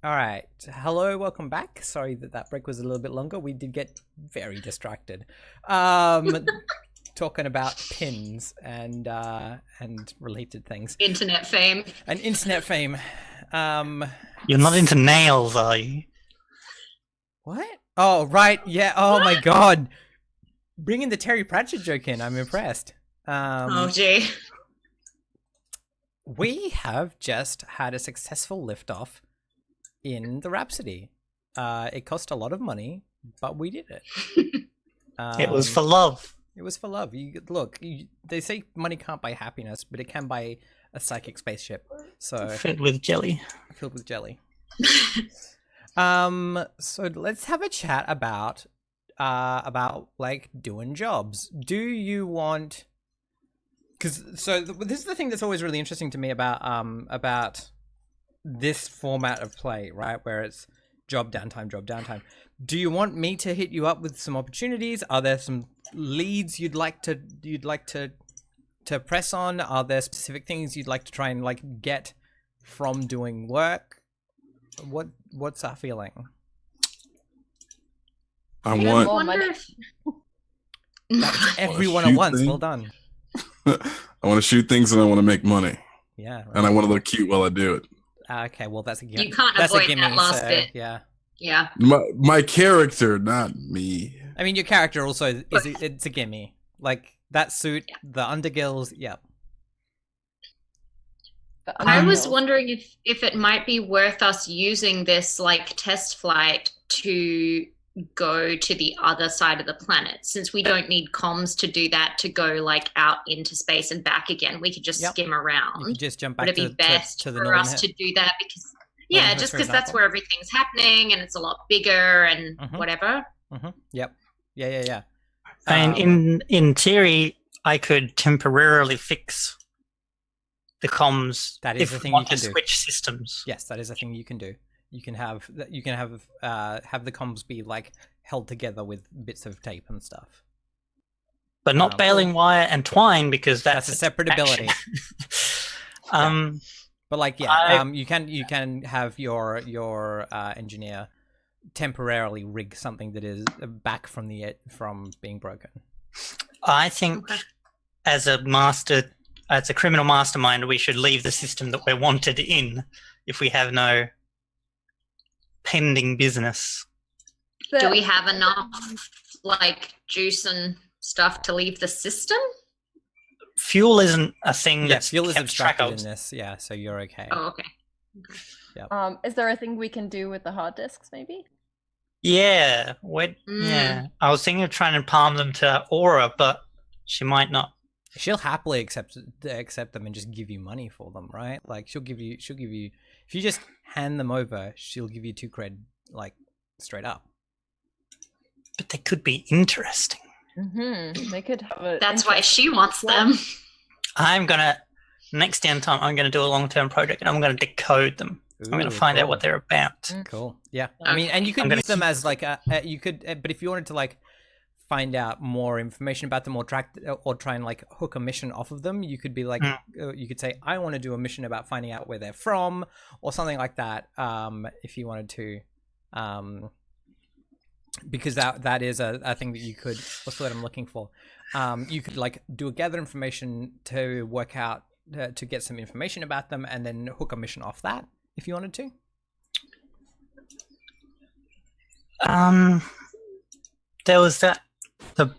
All right. Hello, welcome back. Sorry that break was a little bit longer. We did get very distracted. Um, talking about pins and related things Internet fame. and internet fame. You're not into nails, are you? What? Oh, right. Yeah. Oh my God. Bringing the Terry Pratchett joke in. I'm impressed. Oh, gee. We have just had a successful liftoff in the Rhapsody. It cost a lot of money, but we did it. It was for love. It was for love. They say money can't buy happiness, but it can buy a psychic spaceship. So Filled with jelly. filled with jelly. So let's have a chat about like doing jobs. Do you want? Because this is the thing that's always really interesting to me about this format of play, right? Where it's job downtime, job downtime. Do you want me to hit you up with some opportunities? Are there some leads you'd like to press on? Are there specific things you'd like to try and like get from doing work? What's our feeling? I want I wonder if That's everyone shoot at once. things. Well done. I want to shoot things and I want to make money. Yeah. Right. And I want to look cute while I do it. Okay. Well, that's a you can't that's a avoid gimme. that last So, bit. yeah. Yeah. My character, not me. I mean, your character also it's a gimme. Like that suit, the undergills. Yep. I was wondering if it might be worth us using this like test flight to go to the other side of the planet, since we don't need comms to do that, to go like out into space and back again. We could just Yep. skim You around. can just jump back Would it be best to the for northern us to do that? Because yeah, just hemisphere because that's example. where everything's happening and it's a lot bigger and Mhm. whatever. Yep. Yeah. And in theory, I could temporarily fix the comms That is if the we thing want you can to do. switch systems. Yes, that is a thing you can do. You can have the comms be like held together with bits of tape and stuff. But not baling wire and twine, because That's a separate ability. um, But like, yeah, you can have your engineer temporarily rig something that is back from being broken. I think Okay. as a criminal mastermind, we should leave the system that we're wanted in if we have no pending business. Do we have enough like juice and stuff to leave the system? Fuel isn't a thing Yeah, that's fuel is kept track abstracted of. in this. Yeah, so you're okay. Oh, okay. Is there a thing we can do with the hard disks, maybe? Yeah, Mm. yeah. I was thinking of trying to palm them to Aura, but she might not. She'll happily accept them and just give you money for them, right? Like she'll give you if you just hand them over, she'll give you 2 cred like straight up. But they could be interesting. Mm-hmm. They could have a. That's why she wants them. Next downtime, I'm gonna do a long-term project and I'm gonna decode them. I'm gonna find out what they're about. Cool. Yeah. I mean, and you could I'm gonna use them as like you could, but if you wanted to like find out more information about them or try and like hook a mission off of them, you could be like, you could say, I want to do a mission about finding out where they're from or something like that. If you wanted to, because that is a thing that you could, what's the word I'm looking for? You could like gather information to work out, to get some information about them and then hook a mission off that if you wanted to. There was the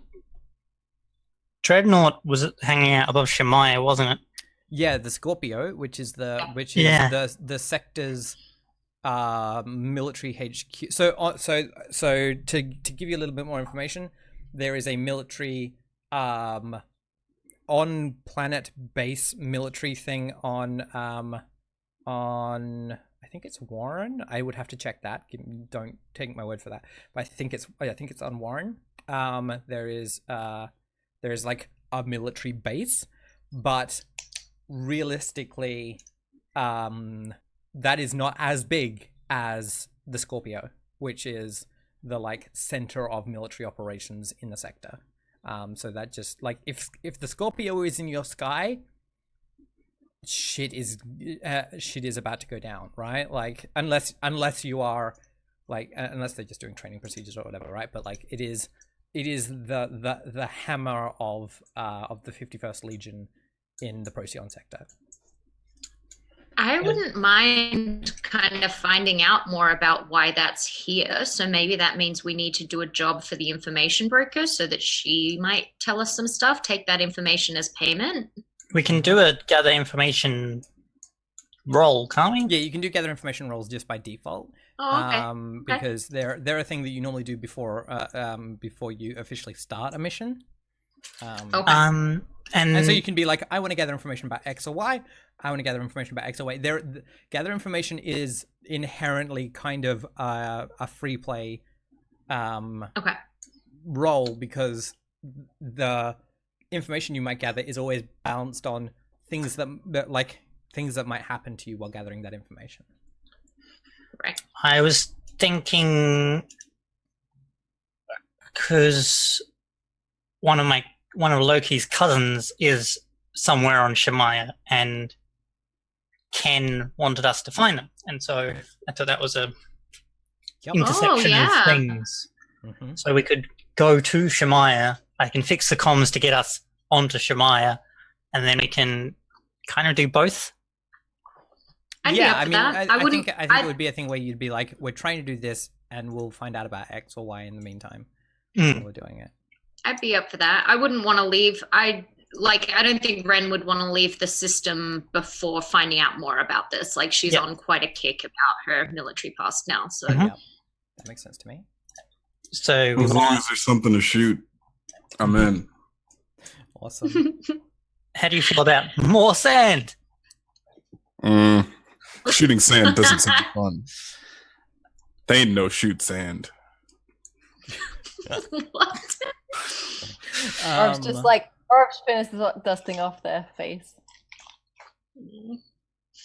Dreadnought was hanging out above Shemaya, wasn't it? Yeah, the Scorpio, which is the sector's military HQ. So to give you a little bit more information, there is a military on planet base military thing on I think it's Warren. I would have to check that. Don't take my word for that. But I think it's on Warren. There is like a military base, but realistically, that is not as big as the Scorpio, which is the like center of military operations in the sector. So that just like if the Scorpio is in your sky, shit is about to go down, right? Like unless you are like unless they're just doing training procedures or whatever, right? But like it is the hammer of the 51st Legion in the Procyon sector. I wouldn't mind kind of finding out more about why that's here. So maybe that means we need to do a job for the information broker so that she might tell us some stuff, take that information as payment. We can do a gather information roll, can't we? Yeah, you can do gather information rolls just by default. Oh, okay. Because they're a thing that you normally do before you officially start a mission. Okay. And so you can be like, I want to gather information about X or Y. I want to gather information about X or Y. Gather information is inherently kind of a free play role, because the information you might gather is always balanced on things that might happen to you while gathering that information. Right. I was thinking, because one of Loki's cousins is somewhere on Shemaya, and Ken wanted us to find them, and so I thought that was a intersection of things. Mm-hmm. So we could go to Shemaya. I can fix the comms to get us onto Shemaya, and then we can kind of do both. I think it would be a thing where you'd be like, we're trying to do this, and we'll find out about X or Y in the meantime while we're doing it. I'd be up for that. I wouldn't want to leave. I don't think Ren would want to leave the system before finding out more about this. Like, she's on quite a kick about her military past now. So that makes sense to me. So as long as there's something to shoot, I'm in. Awesome. How do you feel about more sand? Shooting sand doesn't sound fun. They ain't no shoot sand. What? Or just like, or finishes dusting off their face.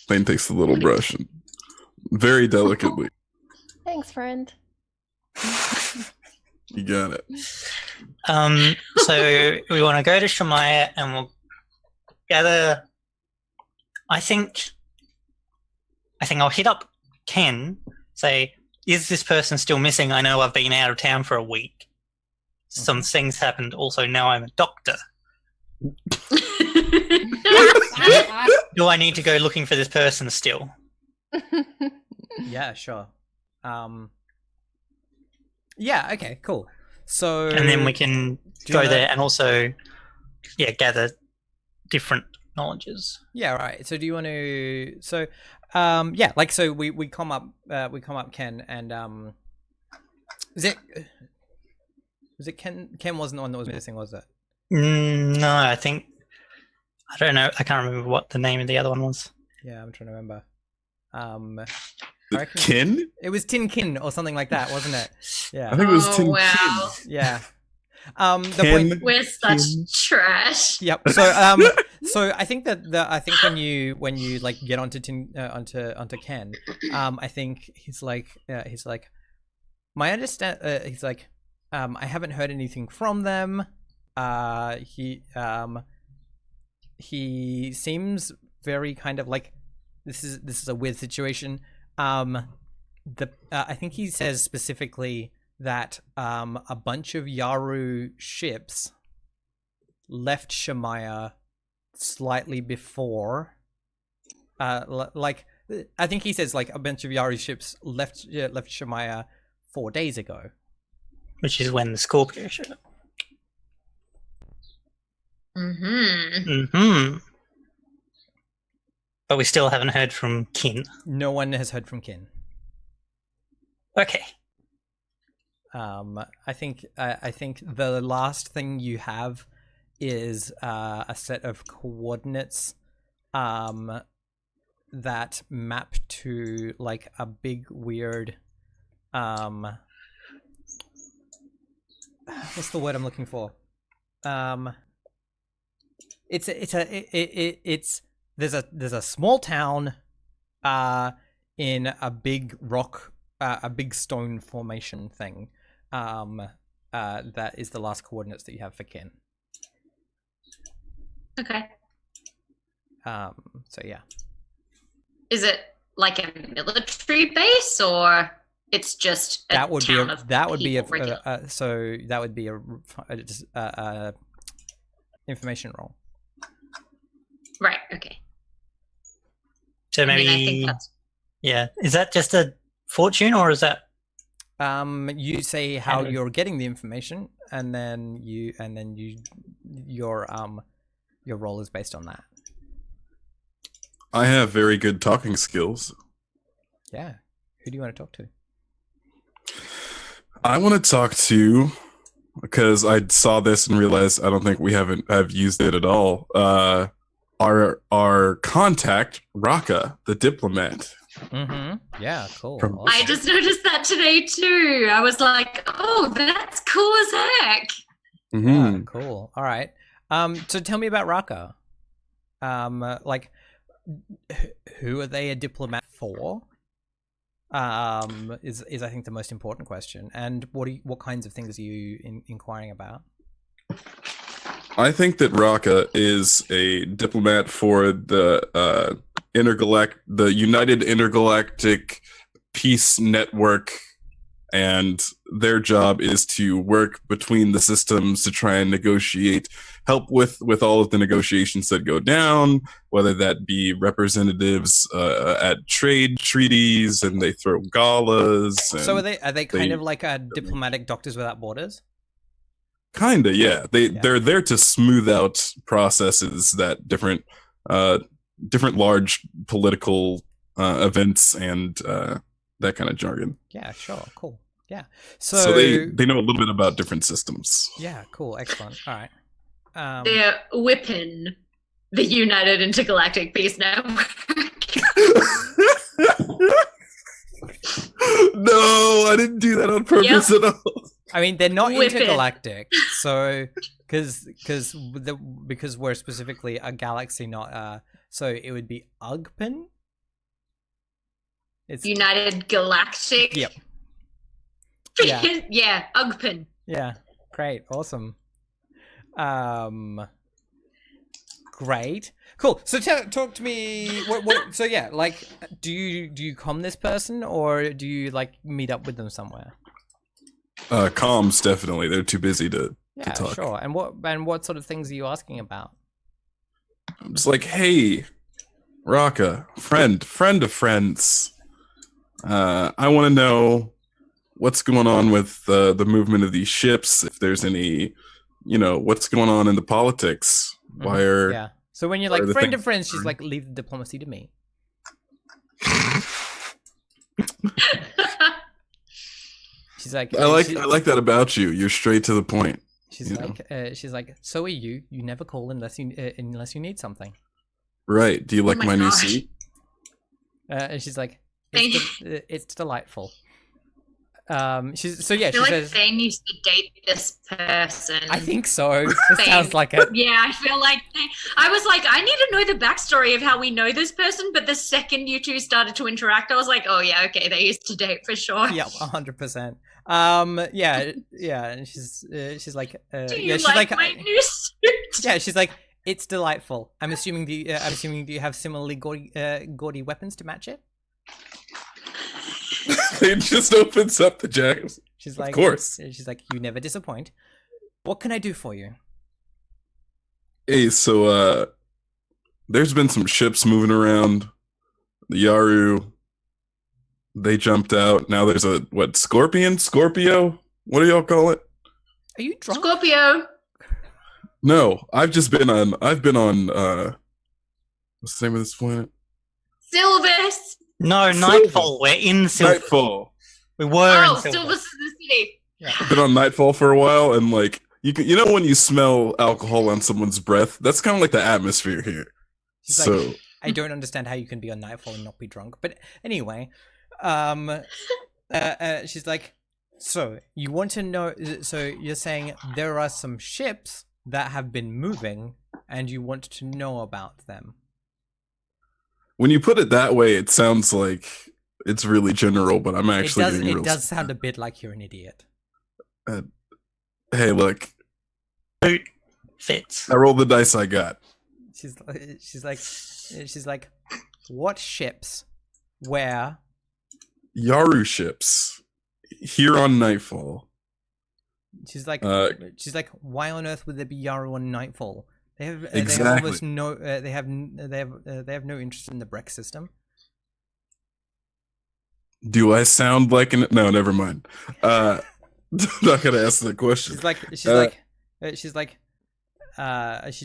Lane takes the little brush and very delicately. Thanks, friend. You got it. So we want to go to Shemaya and we'll gather. I think I'll hit up Ken, say, is this person still missing? I know I've been out of town for a week. Some things happened. Also, now I'm a doctor. Do I need to go looking for this person still? Yeah, sure. Yeah, okay, cool. So, and then we can go there and also, gather different knowledges. Yeah, right. So, do you want to? So, we come up Ken, and was it Ken? Ken wasn't the one that was missing, was it? No, I don't know. I can't remember what the name of the other one was. Yeah, I'm trying to remember. Kin? It was Tin Kin or something like that, wasn't it? Yeah. I think it was Tin wow. Kin. Yeah. We're such trash. Yep. So I think when you like get onto Ken, I think he's like my understand. He's like, I haven't heard anything from them. He seems very kind of like this is a weird situation. I think he says specifically that a bunch of Yaru ships left Shemaya slightly before. I think he says like a bunch of Yaru ships left Shemaya 4 days ago, which is when the Scorpio showed up. But we still haven't heard from Kin. No one has heard from Kin. Okay. I think the last thing you have is a set of coordinates that map to like a big weird what's the word I'm looking for? There's a small town in a big rock, a big stone formation thing. That is the last coordinates that you have for Ken. Okay. So yeah. Is it like a military base, or it's just a That would be town a of that would be people, regular? so that would be a information role. Right. Okay. So I maybe, mean, I think that's yeah. Is that just a fortune, or is that? You say how And- you're getting the information, and then your role is based on that. I have very good talking skills. Yeah. Who do you want to talk to? I want to talk to, because I saw this and realized I don't think we have used it at all. Our contact, Raka, the diplomat. Mm-hmm. Yeah, cool. From- Awesome. I just noticed that today too. I was like, "Oh, that's cool as heck." Mhm. Yeah, cool. All right. So tell me about Raka. Like, who are they a diplomat for? Is I think the most important question. And what kinds of things are you inquiring about? I think that Raka is a diplomat for the United Intergalactic Peace Network, and their job is to work between the systems to try and help with all of the negotiations that go down, whether that be representatives at trade treaties, and they throw galas. So And are they kind of like a diplomatic Doctors Without Borders? kinda, yeah. They're there to smooth out processes that different large political events and that kind of jargon. Yeah, sure, cool. Yeah. So they know a little bit about different systems. Yeah, cool, excellent. All right. They're whipping the United Intergalactic Peace Network. No, I didn't do that on purpose at all. I mean, they're not Whip it. intergalactic, so because we're specifically a galaxy, not so it would be Ugpin. It's United Galactic. Yep. Yeah. Yeah, Ugpin. Yeah, great, awesome. Great, cool. So talk to me. What? So yeah, like, do you comm this person, or do you like meet up with them somewhere? Comms, definitely. They're too busy to talk. Sure. And what sort of things are you asking about? I'm just like, hey, Raka, friend of friends. I want to know what's going on with the movement of these ships. If there's any, what's going on in the politics. Why are Yeah. So when you're like friend of friends, she's like, leave the diplomacy to me. She's like, I like that about you. You're straight to the point. She's like, so are you. You never call unless you need something. Right. Do you like my new seat? And she's like, Thank it's delightful. She I says, feel like Thane used to date this person. I think so. It sounds like it. Yeah, I feel like I was like, I need to know the backstory of how we know this person. But the second you two started to interact, I was like, oh yeah, okay, they used to date for sure. Yep, 100%. Yeah. And she's like, Do you she's like my new suit? Yeah, she's like, it's delightful. I'm assuming do you have similarly gaudy weapons to match it? It just opens up the jacket. She's like, of course. She's like, you never disappoint. What can I do for you? Hey, so there's been some ships moving around. The Yaru, they jumped out. Now there's a Scorpio? What do y'all call it? Are you drunk? Scorpio. No, I've been on what's the name of this planet? Silvus. No, Nightfall. We're in Silver. Nightfall. We were in Oh, Silver. Silvus is the city. Yeah. I've been on Nightfall for a while, and like you know when you smell alcohol on someone's breath, that's kind of like the atmosphere here. She's So like, I don't understand how you can be on Nightfall and not be drunk. But anyway, she's like, so you want to know? So you're saying there are some ships that have been moving, and you want to know about them. when you put it that way, it sounds like it's really general, but I'm actually It does sound a bit like you're an idiot. Hey, look, Boot fits. I rolled the dice I got. she's like, what ships, where? Yaru ships here on Nightfall. She's like, why on earth would there be Yaru on Nightfall? They have almost no. They have no interest in the Breck system. Do I sound like an? No, never mind. I'm not gonna ask that question. She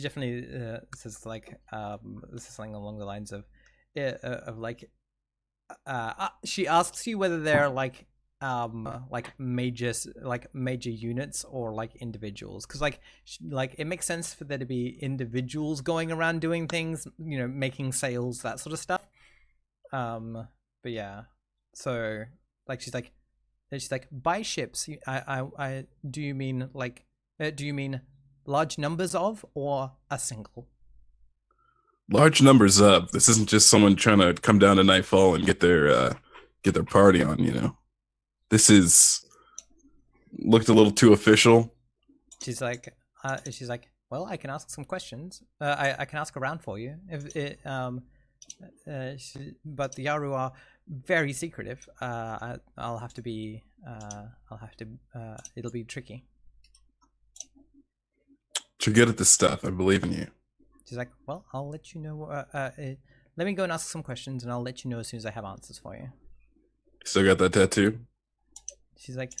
definitely says like this is something along the lines of like she asks you whether they're like major units or like individuals, because like it makes sense for there to be individuals going around doing things, you know, making sales, that sort of stuff. But yeah, so like she's like by ships. I do you mean large numbers of, or a single? Large numbers of. This isn't just someone trying to come down to Nightfall and get their party on, you know. This looked a little too official. She's like, well, I can ask some questions. I can ask around for you. But the Yaru are very secretive. I'll have to be. It'll be tricky. You're good at this stuff. I believe in you. She's like, well, I'll let you know. Let me go and ask some questions, and I'll let you know as soon as I have answers for you. Still got that tattoo? She's like,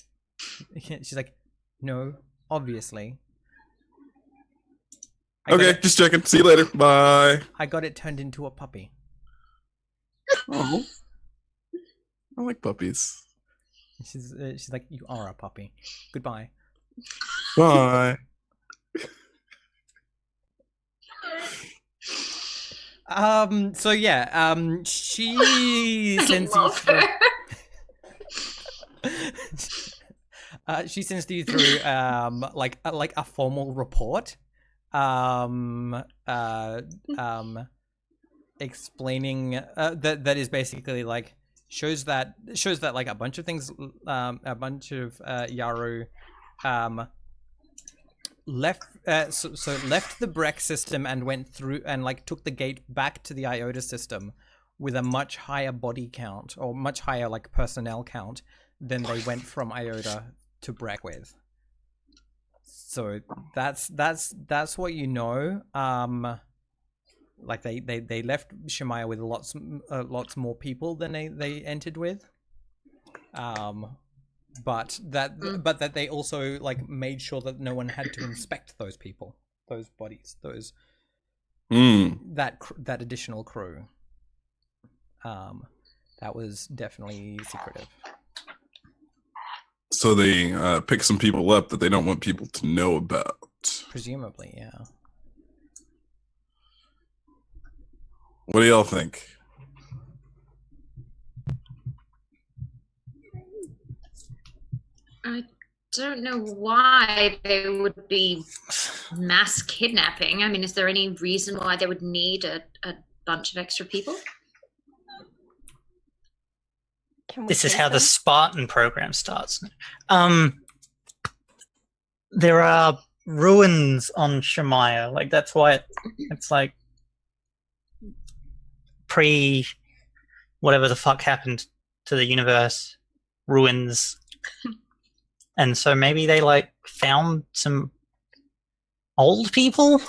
no, obviously. Okay, just checking. See you later. Bye. I got it turned into a puppy. Oh, I like puppies. She's like, you are a puppy. Goodbye. Bye. So yeah, she sends you through. She sends you through like a formal report, explaining that is basically like shows that like a bunch of things, a bunch of Yaru left left the Breck system and went through and like took the gate back to the Iota system with a much higher body count, or much higher like personnel count, than they went from Iota to Breck with. So that's what you know. Like they left Shemaya with lots more people than they entered with. But that they also like made sure that no one had to inspect those people, those bodies, those that additional crew. That was definitely secretive. So they pick some people up that they don't want people to know about. Presumably, yeah. What do y'all think? I don't know why there would be mass kidnapping. I mean, is there any reason why they would need a bunch of extra people? This is how the Spartan program starts. There are ruins on Shemaya. Like, that's why it's like pre whatever the fuck happened to the universe, ruins. And so maybe they like found some old people?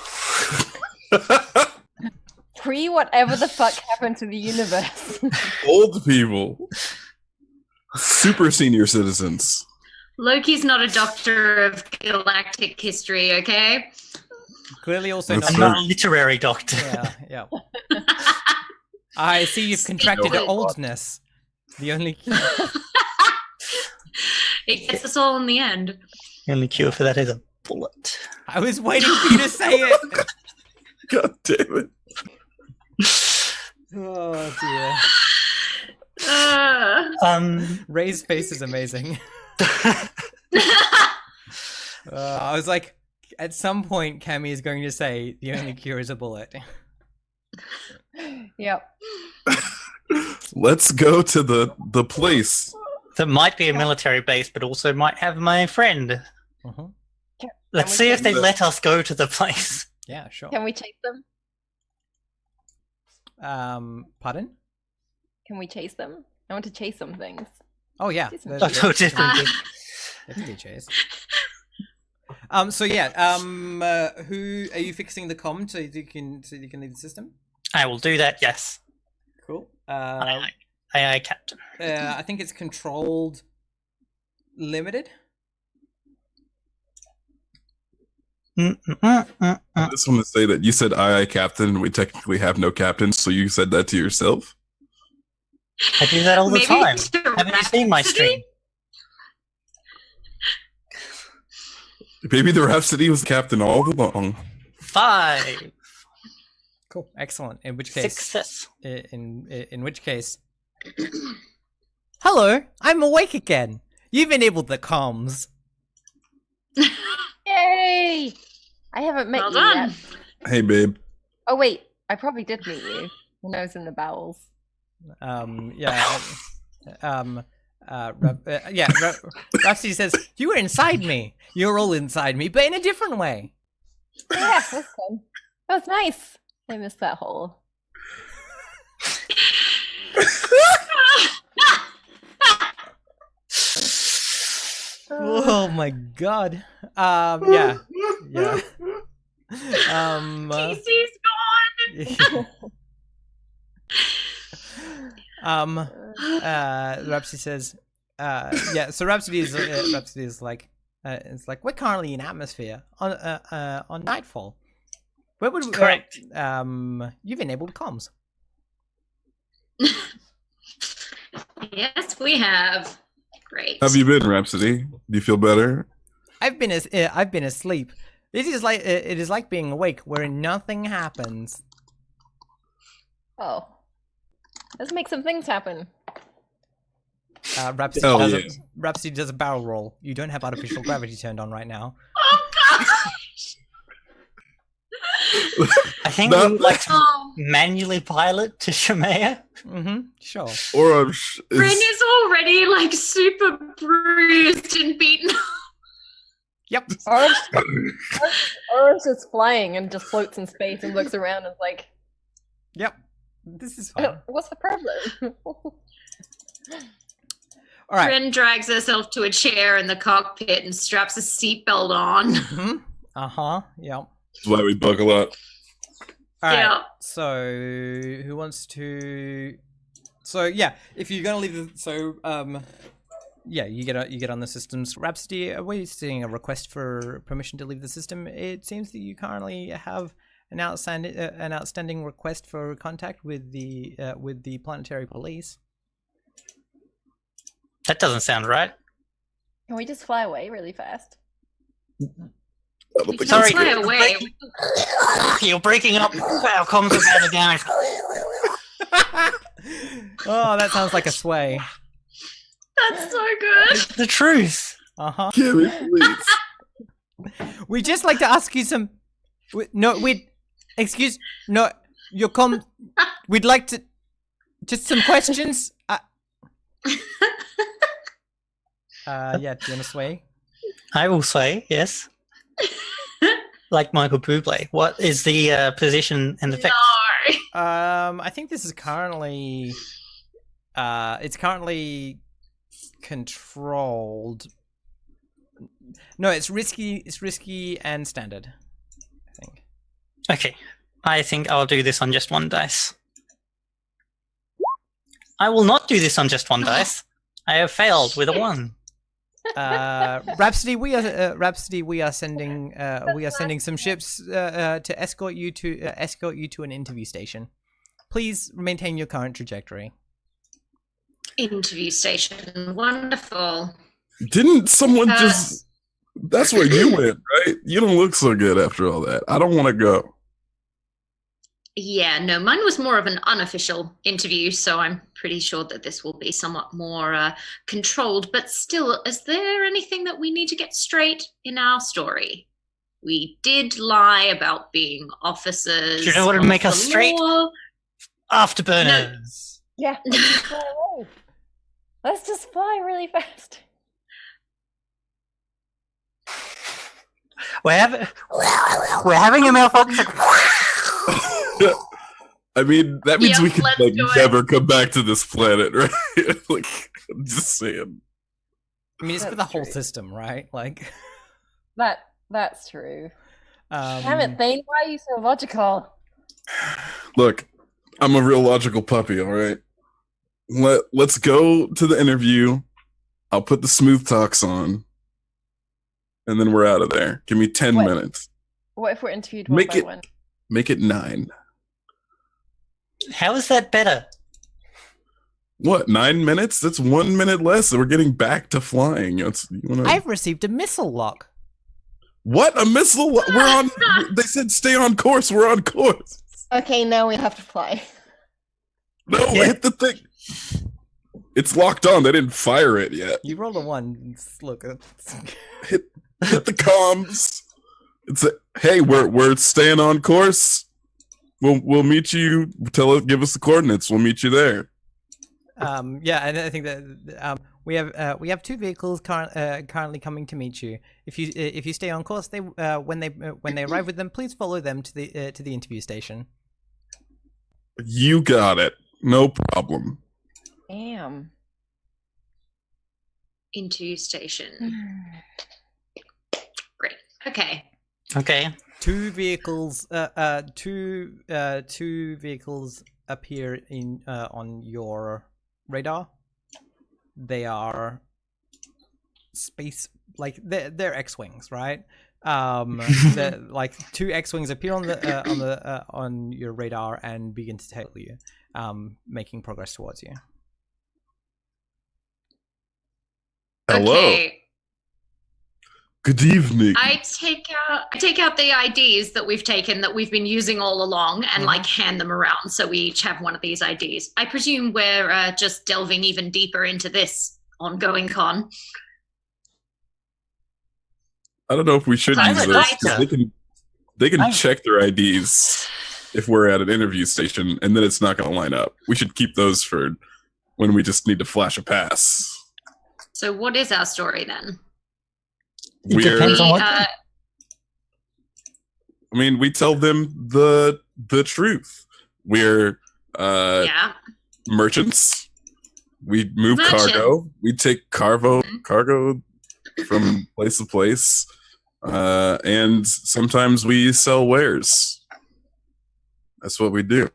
Pre whatever the fuck happened to the universe. Old people. Super senior citizens. Loki's not a doctor of galactic history, okay? Clearly also I'm not a literary doctor. Yeah. I see you've contracted oldness. The only it gets us all in the end. The only cure for that is a bullet. I was waiting for you to say it. God damn it. Oh dear. Ray's face is amazing. I was like, at some point, Cammy is going to say the only cure is a bullet. Yep. Let's go to the place. That might be a military base, but also might have my friend. Let's see if they let us go to the place. Yeah, sure. Can we chase them? Pardon? Can we chase them? I want to chase some things. Oh yeah, That's so different. they can be chased. So yeah, who are you fixing the comm so you can leave the system? I will do that. Yes. Cool. Aye, Captain. I think it's controlled limited. I just want to say that you said aye, captain, and we technically have no captain, so you said that to yourself? I do that all the time. Haven't you seen my stream? Maybe the Rhapsody was captain all along. 5. Cool. Excellent. In which case, Success. In which case, hello, I'm awake again. You've enabled the comms. Yay! I haven't met Well you done. yet. Hey, babe. Oh wait, I probably did meet you. Your nose in the bowels. Yeah. Rhapsody says, you were inside me. You're all inside me, but in a different way. Yeah, that's fun. That was nice. I missed that hole. Oh my god. Yeah. TC's gone. Rhapsody says, yeah. So Rhapsody is like, it's like we're currently in atmosphere on nightfall. Where would we? Correct. You've enabled comms. Yes, we have. Great. How have you been, Rhapsody? Do you feel better? I've been asleep. It is like being awake, where nothing happens. Oh. Let's make some things happen. Rhapsody does a barrel roll. You don't have artificial gravity turned on right now. Oh gosh! I think we would like to manually pilot to Shemaya. Sure. Or Bryn is already like super bruised and beaten. Yep. Orange is flying and just floats in space and looks around and is like, yep. This is fun. what's the problem? All right. Bryn drags herself to a chair in the cockpit and straps a seatbelt on. Yep. That's why we buckle up. All right. Yeah. So, who wants to? So yeah, if you're gonna leave yeah, you get on the systems. Rhapsody, are we seeing a request for permission to leave the system? It seems that you currently have an outstanding request for contact with the planetary police. That doesn't sound right. Can we just fly away really fast? Sorry. Fly away. You're breaking up. Wow, comms are bad again. Oh, that sounds like a sway. That's so good. It's the truth. Kimmy, please. We'd just like to ask you some. Your com. We'd like to. Just some questions. Yeah, do you want to sway? I will say yes. Like Michael Bublé. What is the position and effect? No. I think this is currently. It's currently controlled. No, it's risky. It's risky and standard, I think. Okay, I think I'll do this on just one dice. I will not do this on just one dice. I have failed with a 1. Rhapsody, we are sending some ships to escort you to an interview station. Please maintain your current trajectory. Interview station. Wonderful. Didn't someone just... That's where you went, right? You don't look so good after all that. I don't want to go. Yeah, no, mine was more of an unofficial interview, so I'm pretty sure that this will be somewhat more controlled. But still, is there anything that we need to get straight in our story? We did lie about being officers. Do you know what would make us straight? Afterburners. No. Yeah, let's just fly away. Let's just fly really fast. We're having a malfunction. I mean, that means Yep, we could let's like do it. never come back to this planet, right? Like, I'm just saying. I mean, it's for the That's whole true. system, right? Like, That's true. Damn it, um, Thane, why are you so logical? Look, I'm a real logical puppy, all right? Let's go to the interview. I'll put the smooth talks on, and then we're out of there. Give me 10 minutes. What if we're interviewed one Make by it one? make it 9. How is that better? What, 9 minutes? That's 1 minute less. We're getting back to flying. You wanna... I've received a missile lock. What? A missile? We're on. They said stay on course. We're on course. Okay, now we have to fly. No, Yeah. hit the thing. It's locked on. They didn't fire it yet. You rolled a 1. Look, Hit the comms. It's hey, we're staying on course. We'll meet you. Give us the coordinates. We'll meet you there. yeah, and I think that we have 2 vehicles currently coming to meet you. If you stay on course, they when they arrive with them, please follow them to the interview station. You got it. No problem. Damn. Into station. Great. Okay. Okay. 2 vehicles two vehicles appear in on your radar. They are space, like they're X-wings, right? Like 2 X-wings appear on your radar and begin to tail you, making progress towards you. Hello. Okay. Good evening. I take out the IDs that we've taken that we've been using all along and like hand them around, so we each have one of these IDs. I presume we're just delving even deeper into this ongoing con. I don't know if we should I use would this like because they can check their IDs if we're at an interview station, and then it's not going to line up. We should keep those for when we just need to flash a pass. So what is our story then? It depends on what. I mean, we tell them the truth. We're Yeah. merchants. We move Merchant. cargo. We take cargo from place to place, and sometimes we sell wares. That's what we do.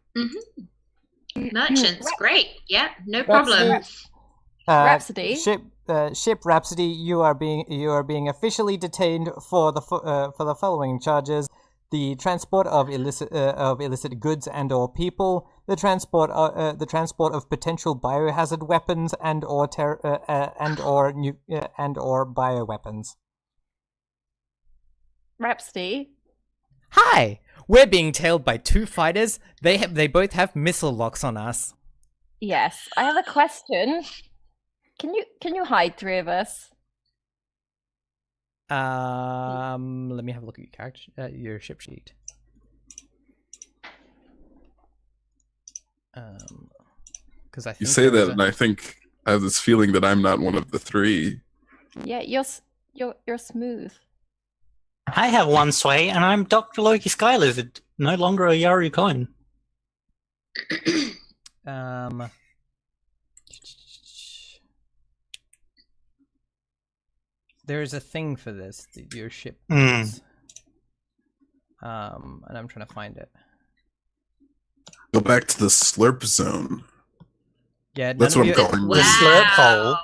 Merchants. Great. Yeah. No problem. Rhapsody? Ship Rhapsody, you are being officially detained for the following charges: the transport of illicit goods and/or people, the transport of potential biohazard weapons and/or bioweapons. Rhapsody? Hi, we're being tailed by 2 fighters. They both have missile locks on us. Yes. I have a question. Can you hide 3 of us? Let me have a look at your ship sheet. Because I think You say that, and I think I have this feeling that I'm not one of the 3. Yeah, you're smooth. I have 1 sway, and I'm Dr. Loki Skylizard, no longer a Yaru coin. There is a thing for this that your ship does. And I'm trying to find it. Go back to the slurp zone. Yeah, That's what I'm calling The this. slurp hole.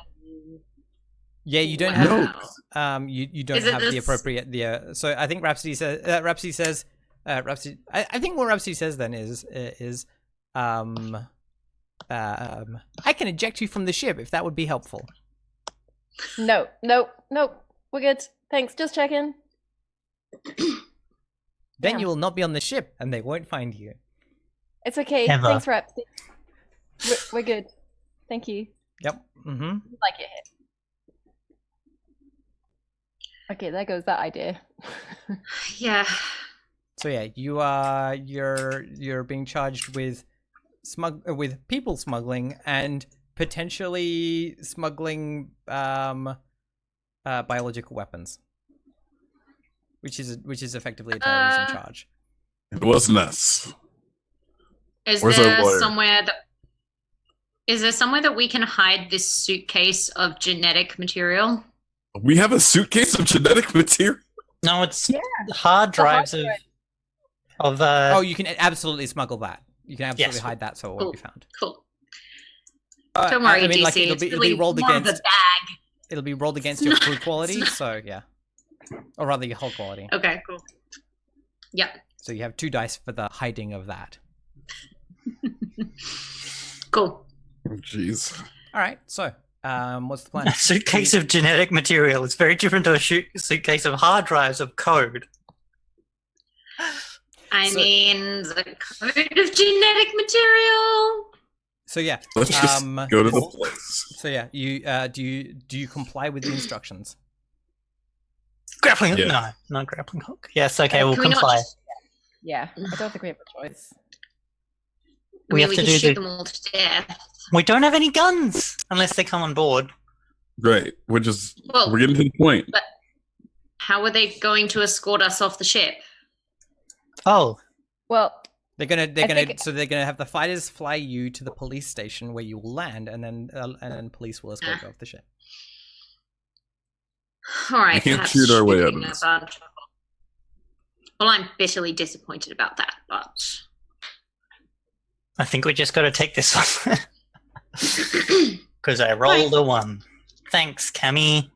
Yeah, you don't have you don't have the appropriate so I think Rhapsody says I think what Rhapsody says then is I can eject you from the ship if that would be helpful. No. We're good. Thanks. Just checking. Then you will not be on the ship and they won't find you. It's okay. Never. Thanks, Rhapsody. We're good. Thank you. Yep. Mm-hmm. Like it. Okay, there goes that idea. Yeah. So yeah, you're being charged with people smuggling and potentially smuggling biological weapons, which is effectively a terrorism charge. It wasn't us. Is Where's our there lawyer? somewhere that we can hide this suitcase of genetic material? We have a suitcase of genetic material. No, it's Yeah. hard drives drive. of Oh, you can absolutely smuggle that. You can absolutely Yes. hide that, so it won't be found. Cool. Don't worry, I mean, DC. like, it'll be really rolled more of against. a bag. It'll be rolled against your crew quality, so yeah, or rather your hull quality. Okay, cool. Yep. So you have 2 dice for the hiding of that. Cool. Jeez. All right. So, what's the plan? a suitcase of genetic material. It's very different to a suitcase of hard drives of code. I mean, the code of genetic material. So yeah, Let's just go to the place. So yeah, you do you comply with the instructions? Grappling hook? Yeah. No, not grappling hook. Yes, okay, we'll Can we not comply. just- Yeah, I don't think we have a choice. We have we to can do shoot the- them all to death. We don't have any guns unless they come on board. Right, we're Well, getting to the point. how are they going to escort us off the ship? Oh, Well, They're gonna think- so they're gonna have the fighters fly you to the police station where you will land, and then police will escort you off the ship. All right. We can't perhaps shoot our way out of shooting this. a- Well, I'm bitterly disappointed about that, but I think we just got to take this one. Because I rolled a 1. Thanks, Cammy.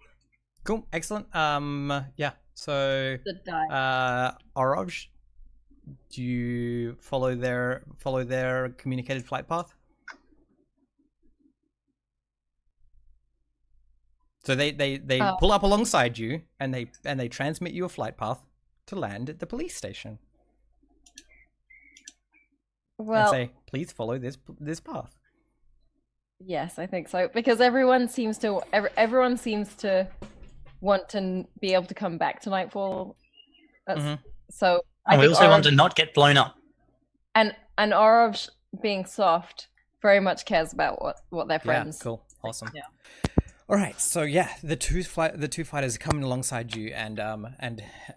Cool, excellent. Yeah. So, the die. Oroj, do you follow their communicated flight path? So they pull up alongside you and they transmit you a flight path to land at the police station. And Well, say, please follow this path. yes, I think so because everyone seems to want to be able to come back to Nightfall. So I And we think also want Orov- to not get blown up. and Orov being soft very much cares about what their friends. Yeah, cool, awesome. Yeah. All right, so yeah, the two fighters are coming alongside you and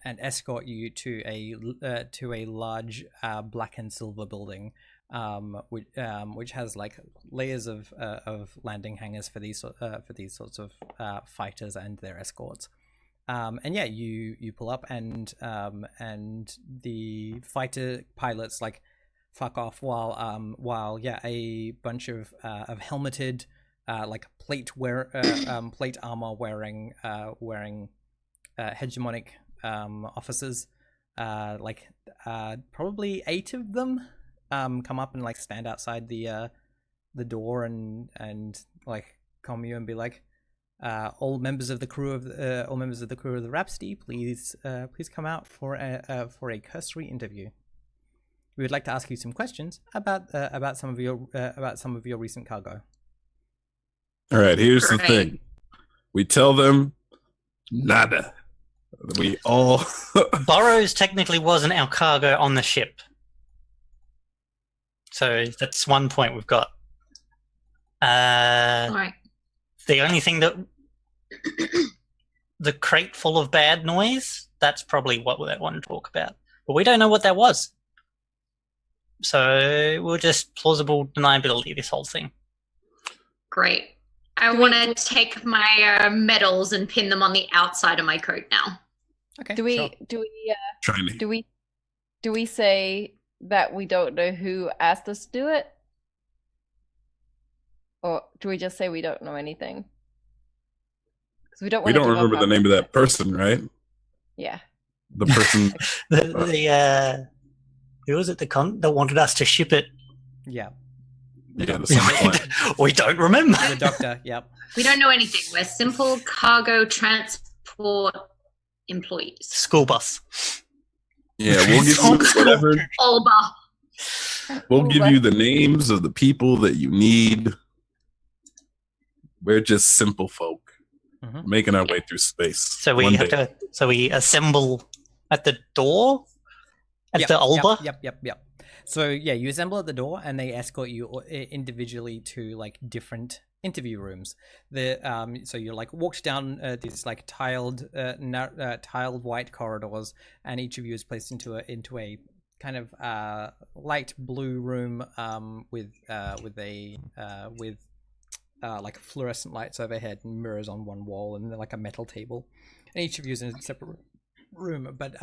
escort you to a large black and silver building, which has like layers of landing hangars for these sorts of fighters and their escorts. And yeah, you pull up and the fighter pilots like fuck off while a bunch of helmeted like plate armor wearing hegemonic officers, probably 8 of them come up and like stand outside the door and like calm you and be like, all members of the crew of the Rhapsody, please come out for a cursory interview. We would like to ask you some questions about some of your recent cargo. All right, here's the Great. thing. We tell them nada. We all Burrows technically wasn't our cargo on the ship. So that's one point we've got. all right. The only thing that... the crate full of bad noise, that's probably what they want to talk about. But we don't know what that was. So we'll just plausible deniability this whole thing. Great. I want to take my medals and pin them on the outside of my coat now. Okay. Do we sure. trying to. do we say that we don't know who asked us to do it? Or do we just say we don't know anything? Because we don't We want don't remember the name of that person, right? Yeah. The person. Who was it that wanted us to ship it? Yeah. Yeah, the same We don't remember. The doctor. Yep. We don't know anything. We're simple cargo transport employees. School bus. Yeah, we'll give you whatever. Olba. We'll give you the names of the people that you need. We're just simple folk making our way through space. So we One have day. to. So we assemble at the door. At the Olba. Yep. So yeah, you assemble at the door, and they escort you individually to like different interview rooms. So you're like walked down these like tiled white corridors, and each of you is placed into a kind of light blue room with like fluorescent lights overhead and mirrors on one wall, and then like a metal table, and each of you is in a separate room. But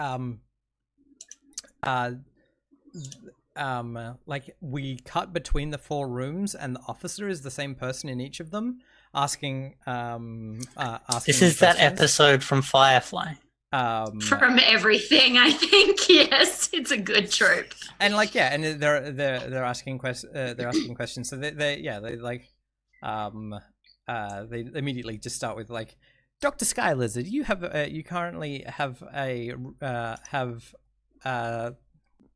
like we cut between the 4 rooms, and the officer is the same person in each of them, asking This is that questions. episode from Firefly. From everything, I think. Yes, it's a good trope. And like and they're asking questions. So they like they immediately just start with like, Dr. Sky Lizard, you have you currently have a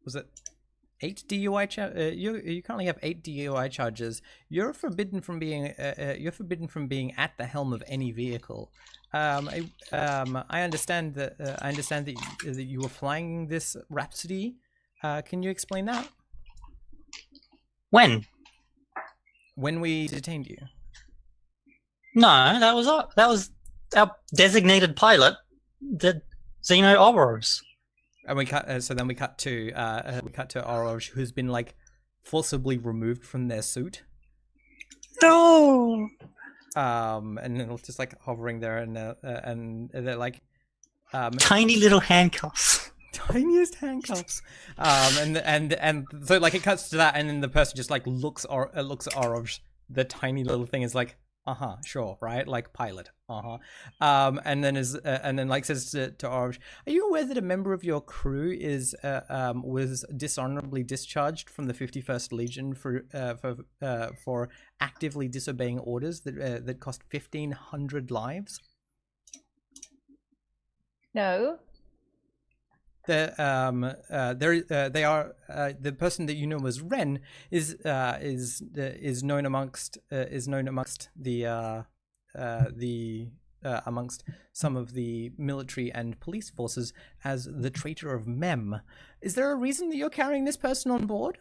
was it 8 DUI you currently have 8 DUI charges. You're forbidden from being at the helm of any vehicle. I understand that you were flying this Rhapsody. Can you explain that? When we detained you? No, that was our designated pilot, the Xeno Oros. And we cut. So then we cut to Orange, who's been like forcibly removed from their suit. No. And then it's just like hovering there, and they're like tiny little handcuffs. Tiniest handcuffs. And so like it cuts to that, and then the person just like looks at Orange. The tiny little thing is like, sure, right? Like pilot. And then like says to Orange, are you aware that a member of your crew was dishonorably discharged from the 51st Legion for actively disobeying orders that cost 1,500 lives? No. The person that you know as Ren is known amongst amongst some of the military and police forces as the traitor of Mem. Is there a reason that you're carrying this person on board?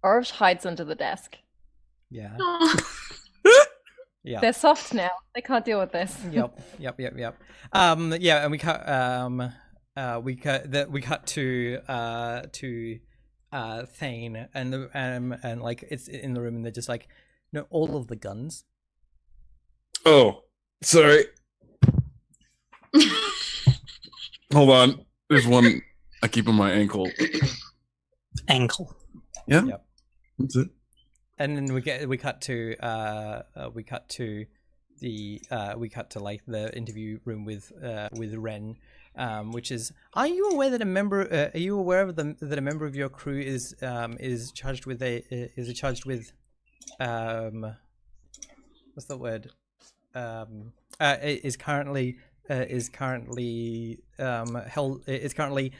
Orv hides under the desk. Yeah. Yeah. They're soft now. They can't deal with this. Yep. Yeah, and we cut to Thane and like it's in the room, and they're just like, no, all of the guns. Oh, sorry. Hold on. There's one I keep on my ankle. Ankle. Yeah. Yep. That's it. And then we cut to like the interview room with Ren, which is, are you aware that a member that a member of your crew is charged with what's the word, is currently held, is currently,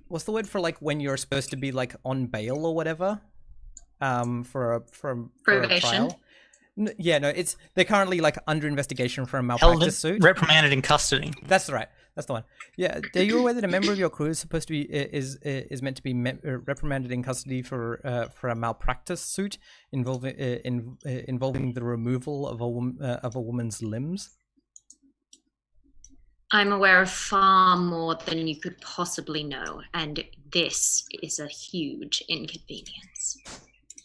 what's the word for like when you're supposed to be like on bail or whatever, for a trial? They're currently like under investigation for a malpractice suit. Reprimanded in custody. That's right. That's the one. Yeah. Are you aware that a member of your crew is supposed to be is meant to be reprimanded in custody for a malpractice suit involving the removal of a woman's limbs? I'm aware of far more than you could possibly know, and this is a huge inconvenience.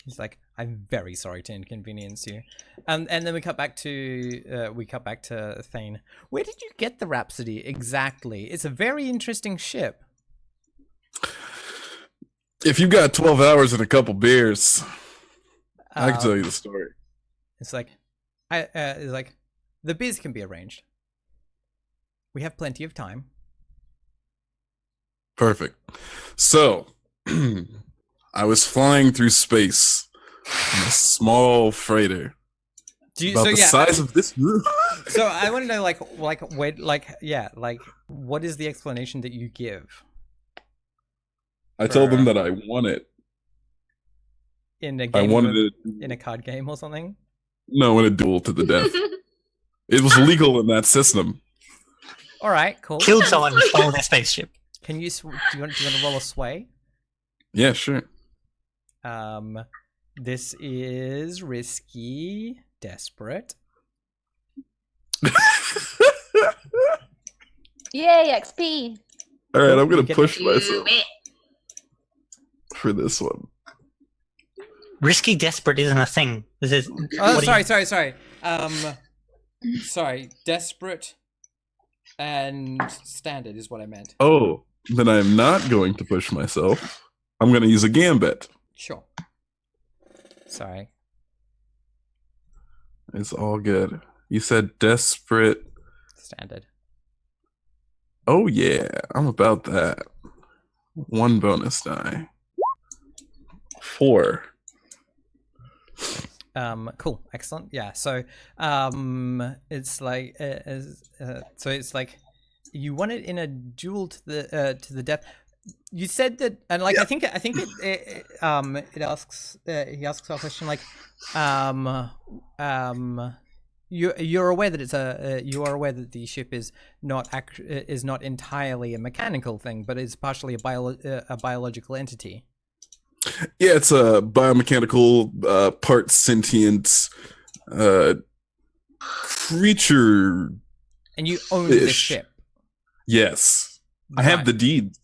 He's like, I'm very sorry to inconvenience you. And then we cut back to Thane. Where did you get the Rhapsody exactly? It's a very interesting ship. If you've got 12 hours and a couple beers, I can tell you the story. It's like, the beers can be arranged. We have plenty of time. Perfect. So, I was flying through space in a small freighter. Size of this room. So I want to know, what is the explanation that you give? I told them that I won it. In a game, in a card game or something? No, in a duel to the death. It was legal in that system. All right, cool. Killed someone and stole their spaceship. Can you? Do you want to roll a sway? Yeah, sure. This is risky, desperate. Yay, XP! All right, Cool, I'm gonna you get push Do myself it. for this one. Risky desperate isn't a thing. This is. Oh, what do you- sorry. Sorry. Desperate and standard is what I meant. Oh, then I'm not going to push myself. I'm gonna use a gambit. Sure. Sorry. It's all good. You said desperate. Standard. Oh yeah, I'm about that. 1 bonus die. 4. Cool, excellent. Yeah, so it's like so it's like you want it in a duel to the death. You said that, and like I think it asks he asks a question like you're aware that it's you are aware that the ship is not entirely a mechanical thing, but it's partially a biological entity. Yeah, it's a biomechanical, part sentient creature. And you own this Ish. ship. Yes, I have Right. the deeds.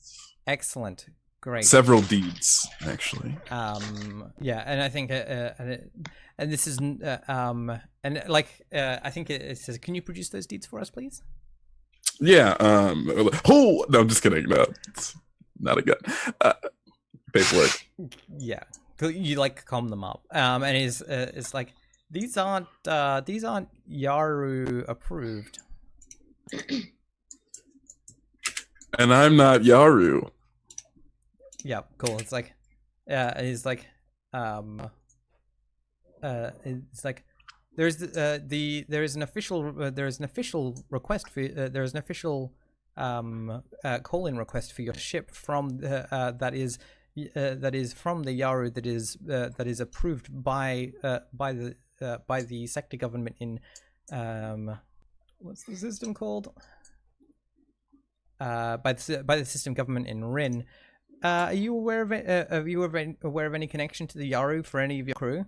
Excellent. Great. Several deeds, actually. Yeah, and I think and this is and like I think it says, can you produce those deeds for us, please? Yeah. Oh no, I'm just kidding. No, it's not a gun. Paperwork. Yeah, you like calm them up. And it's like these aren't Yaru approved. And I'm not Yaru. Yeah, cool. It's like it's like it's like there's there is an official request for there is an official call-in request for your ship from that is from the Yaru that is approved by the sector government in what's the system called? By the system government in Rin. Are you aware of it? Are you aware of any connection to the Yaru for any of your crew?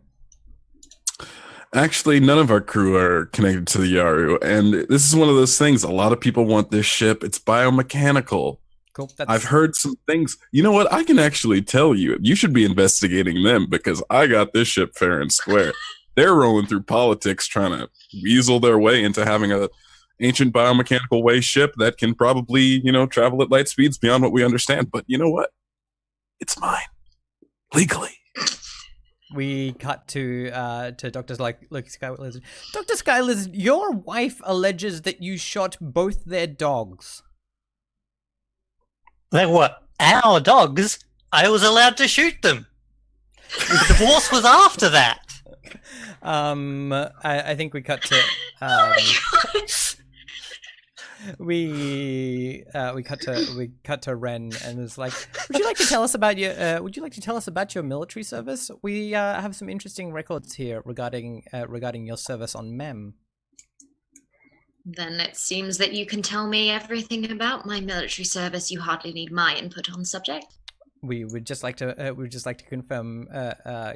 Actually, none of our crew are connected to the Yaru, and this is one of those things. A lot of people want this ship. It's biomechanical. Cool. That's... I've heard some things. You know what? I can actually tell you. You should be investigating them because I got this ship fair and square. They're rolling through politics trying to weasel their way into having a ancient biomechanical way ship that can probably, travel at light speeds beyond what we understand. But you know what? It's mine. Legally. We cut to doctors like Skylizard. Dr. Skylizard, your wife alleges that you shot both their dogs. They were our dogs. I was allowed to shoot them. The divorce was after that. I think we cut to we cut to Ren, and it's like, would you like to tell us about your military service? We have some interesting records here regarding your service on Mem. Then it seems that you can tell me everything about my military service. You hardly need my input on the subject. We would just like to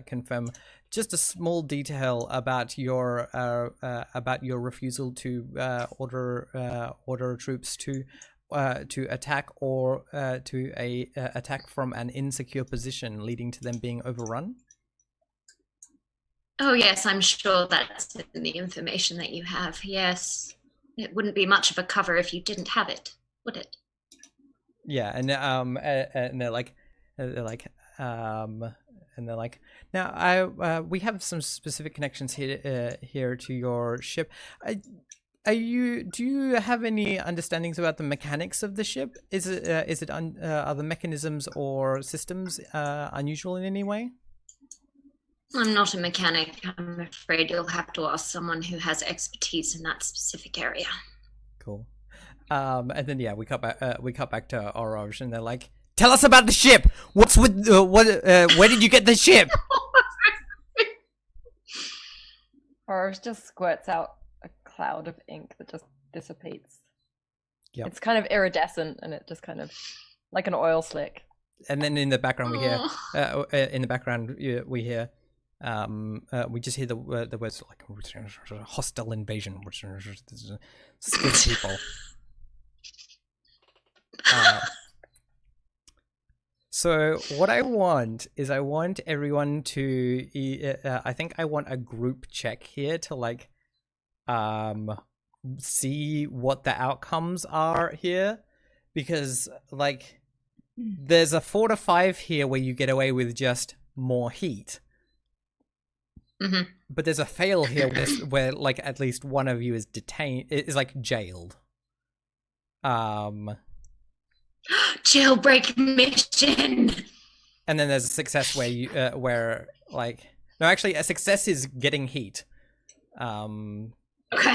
confirm just a small detail about your refusal to order troops to attack or to attack from an insecure position, leading to them being overrun. Oh yes, I'm sure that's in the information that you have. Yes, it wouldn't be much of a cover if you didn't have it, would it? Yeah, and they're like. And they're like, now we have some specific connections here to your ship. Do you have any understandings about the mechanics of the ship? Are the mechanisms or systems unusual in any way? I'm not a mechanic. I'm afraid you'll have to ask someone who has expertise in that specific area. Cool. And then we cut back to Orange, and they're like, tell us about the ship. What's with where did you get the ship? Orange just squirts out a cloud of ink that just dissipates. Yep. It's kind of iridescent, and it just kind of like an oil slick. And then in the background we hear we just hear the words like hostile invasion, skilled people. So what I want is I want everyone to. I think I want a group check here to like, see what the outcomes are here, because like, there's a 4 to 5 here where you get away with just more heat. Mhm. But there's a fail here where like at least one of you is detained, is like jailed. Jailbreak mission. And then there's a success where you where like no, actually a success is getting heat. Okay.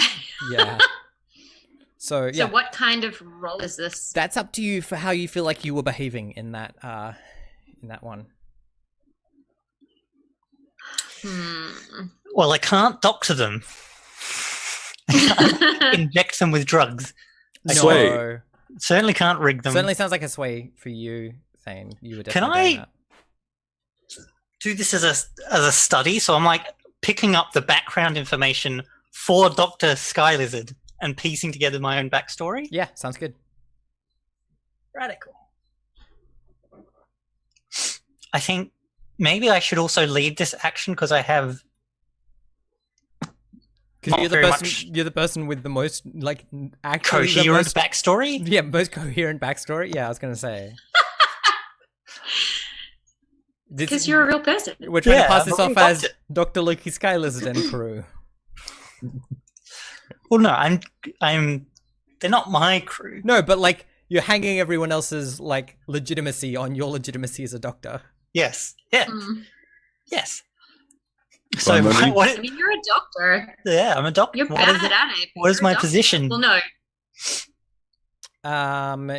Yeah. So yeah. So what kind of role is this? That's up to you for how you feel like you were behaving in that one. Well, I can't doctor them. I can't inject them with drugs. Sway. No. Certainly can't rig them. Certainly sounds like a sway for you, Thane. You were Can definitely doing I that. do this as a study? So I'm like picking up the background information for Dr. Sky Lizard and piecing together my own backstory. Yeah, sounds good. Radical. I think maybe I should also lead this action because I have. Because Not very much you're the person with the most like actually the coherent most, backstory. yeah, most coherent backstory. Yeah, I was gonna say. Because you're a real person. We're trying to pass Yeah, this but off we as got it. Dr. Loki Sky Lizard and crew. Well, no, I'm. They're not my crew. No, but like you're hanging everyone else's like legitimacy on your legitimacy as a doctor. Yes. Yeah. Mm. Yes. So Fine, let me- I mean, you're a doctor. Yeah, I'm a doctor. You're bad at it. what is You're a my doctor. position? Well, no.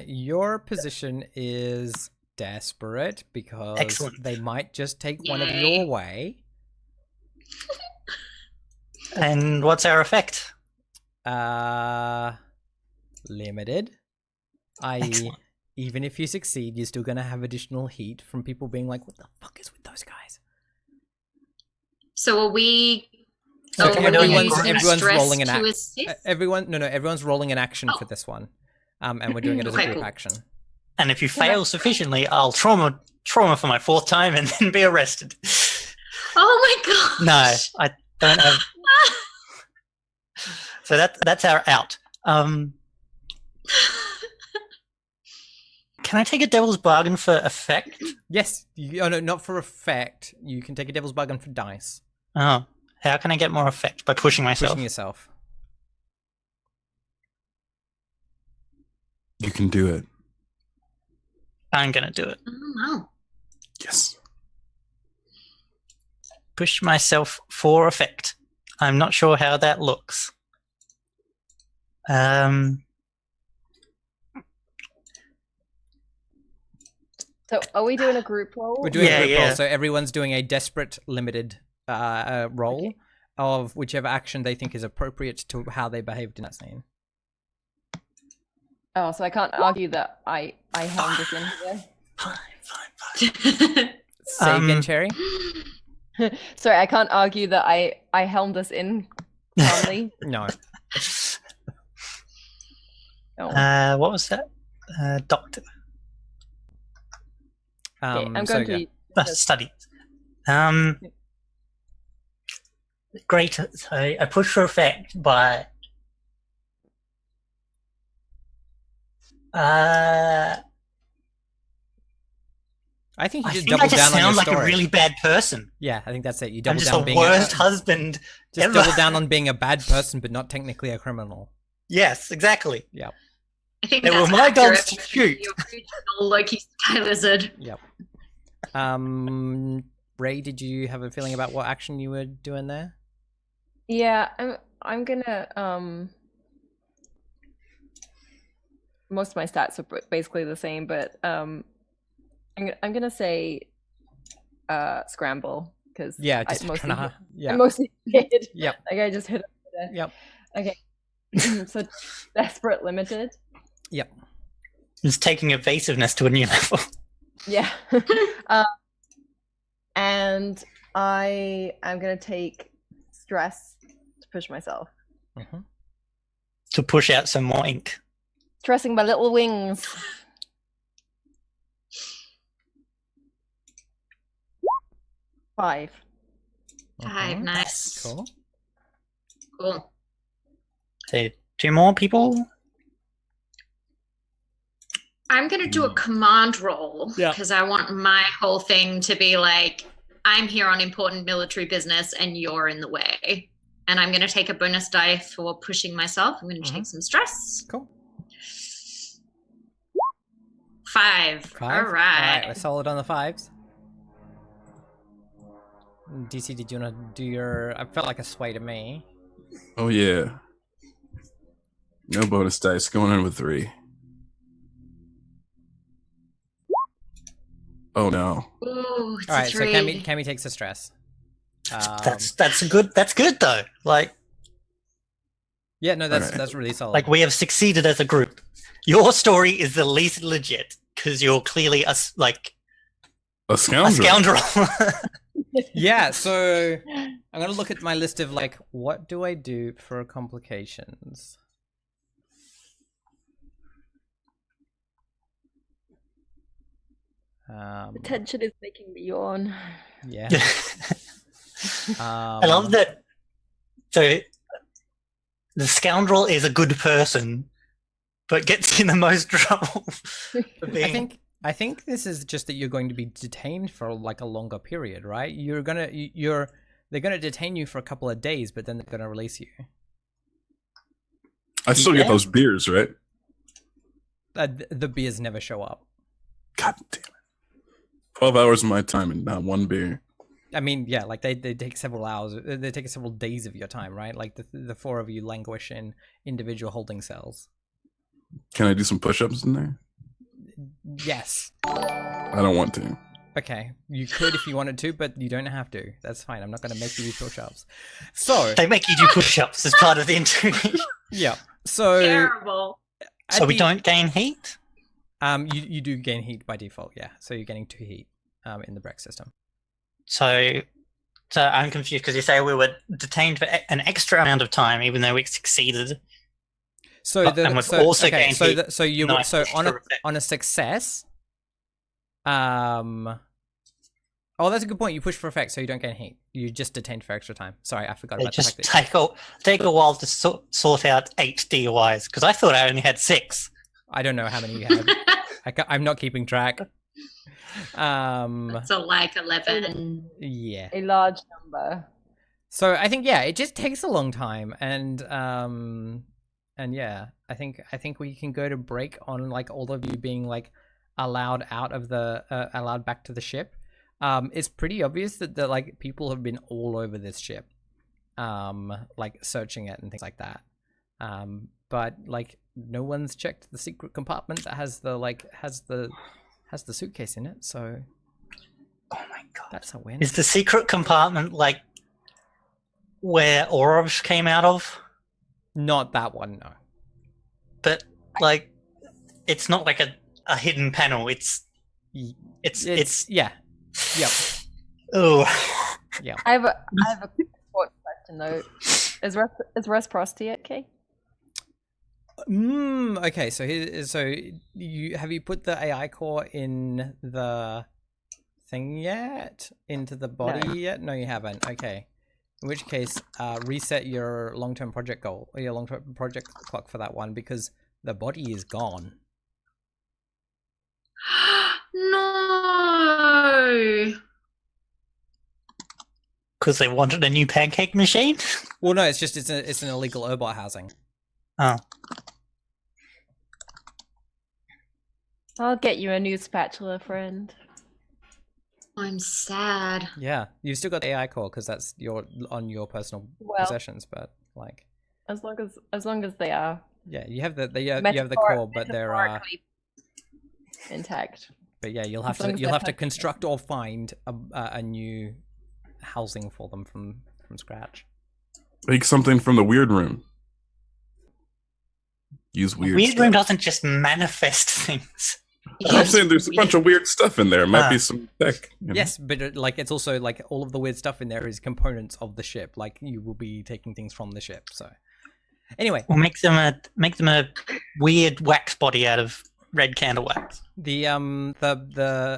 Your position is desperate because Excellent. they might just take one of Yay. your way. And what's our effect? Limited. I.e., Excellent. even if you succeed, you're still gonna have additional heat from people being like, "What the fuck is with those guys?" So are we? So So are we everyone's using everyone's stress rolling an to act. assist? Everyone's rolling an action for this one, and we're doing it as a Okay, group cool. action. And if you fail sufficiently, I'll trauma for my 4th time and then be arrested. Oh my god. No, I don't have. So that's our out. Can I take a devil's bargain for effect? Yes. Oh no, not for effect. You can take a devil's bargain for dice. Oh, how can I get more effect? By pushing myself. Pushing yourself. You can do it. I'm gonna do it. Oh, wow. Yes. Push myself for effect. I'm not sure how that looks. So are we doing a group roll? We're doing Yeah, a group roll, yeah. so everyone's doing a desperate limited roll of whichever action they think is appropriate to how they behaved in that scene. Oh, so I can't argue that I helmed this in here. Fine. Say again, Cherry. Sorry, I can't argue that I helmed us in calmly. No. Oh. What was that? Doctor. Okay, I'm so going yeah. to Study. Great. So I push for effect by. I think you I just think I double just down on your sound like story. a really bad person. Yeah, I think that's it. You I'm double just down the being worst husband just ever. double down on being a bad person, but not technically a criminal. Yes, exactly. I think They were that's my dogs accurate to for shoot. the original Loki Sky Lizard. Yep. Ray, did you have a feeling about what action you were doing there? Yeah, I'm gonna most of my stats are basically the same, but I'm gonna say scramble because Yeah, just mostly trying to. I Yeah. mostly did. Yep. Like I just hit up there. Yep. Okay. So desperate limited. Yep. It's taking evasiveness to a new level. Yeah. And I am gonna take stress to push myself. Mhm. To push out some more ink. Stressing my little wings. 5. 5, nice. Cool. Cool. So 2 more people. I'm going to do a command roll Yeah. because I want my whole thing to be like, I'm here on important military business and you're in the way. And I'm going to take a bonus die for pushing myself. I'm going to take some stress. Cool. 5. All All right, we're right. solid on the 5s. DC, did you want to do your? I felt like a sway to me. Oh yeah. No bonus dice. Going in with 3. Oh no. Ooh, it's All right, a so 3. Cammy takes the stress. That's good. That's good though. Like Yeah, no, that's Alright. that's really solid. like we have succeeded as a group. Your story is the least legit because you're clearly a A scoundrel. scoundrel. Yeah, so I'm gonna look at my list of like, what do I do for complications? The tension is making me yawn. Yeah. I love that. So the scoundrel is a good person, but gets in the most trouble for being. I think this is just that you're going to be detained for like a longer period, right? They're gonna detain you for a couple of days, but then they're gonna release you. I still get those beers, right? The beers never show up. God damn it. 12 hours of my time and not one beer. I mean, yeah, like they take several hours. They take several days of your time, right? Like the 4 of you languish in individual holding cells. Can I do some push-ups in there? Yes. I don't want to. Okay, you could if you wanted to, but you don't have to. That's fine. I'm not going to make you do push-ups. So They make you do push-ups as part of the interview. yeah. So Terrible. So we don't gain heat? you do gain heat by default, yeah. So you're getting 2 heat in the Breck system. So I'm confused because you say we were detained for an extra amount of time, even though we succeeded. So and we've also gained heat. So extra effect. on a success, oh, that's a good point. You push for effect, so you don't gain heat. You just detained for extra time. Sorry, I forgot They about the just fact that take a while to sort out 8 DUIs because I thought I only had 6. I don't know how many you have. I'm not keeping track. So like 11. Yeah. A large number. So I think it just takes a long time, and yeah, I think we can go to break on like all of you being like allowed out of the allowed back to the ship. It's pretty obvious that the like people have been all over this ship, like searching it and things like that. But like no one's checked the secret compartment that has the suitcase in it. So Oh my god. that's a win. Is the secret compartment like where Orovs came out of? Not that one, no. But like it's not like a hidden panel. It's Yeah. Yep. Oh. I have a important question though. Is reciprocity okay? Okay, so have you put the AI core in the thing yet? Into the body yet? No, you haven't. Okay. In which case, reset your long-term project goal or your long-term project clock for that one because the body is gone. No. Because they wanted a new pancake machine? Well, no, it's just it's an illegal Urbot housing. Oh. I'll get you a new spatula, friend. I'm sad. Yeah, you've still got the AI core because that's on your personal possessions, but like as long as they are you have the core, but they're intact. But yeah, you'll have to construct or find a new housing for them from scratch. Make something from the weird room. Use weird Weird stuff. room doesn't just manifest things. I'm saying there's a bunch of weird stuff in there. It might be some tech. You know? Yes, but like it's also like all of the weird stuff in there is components of the ship. Like you will be taking things from the ship. So anyway, We'll make them a weird wax body out of red candle wax. The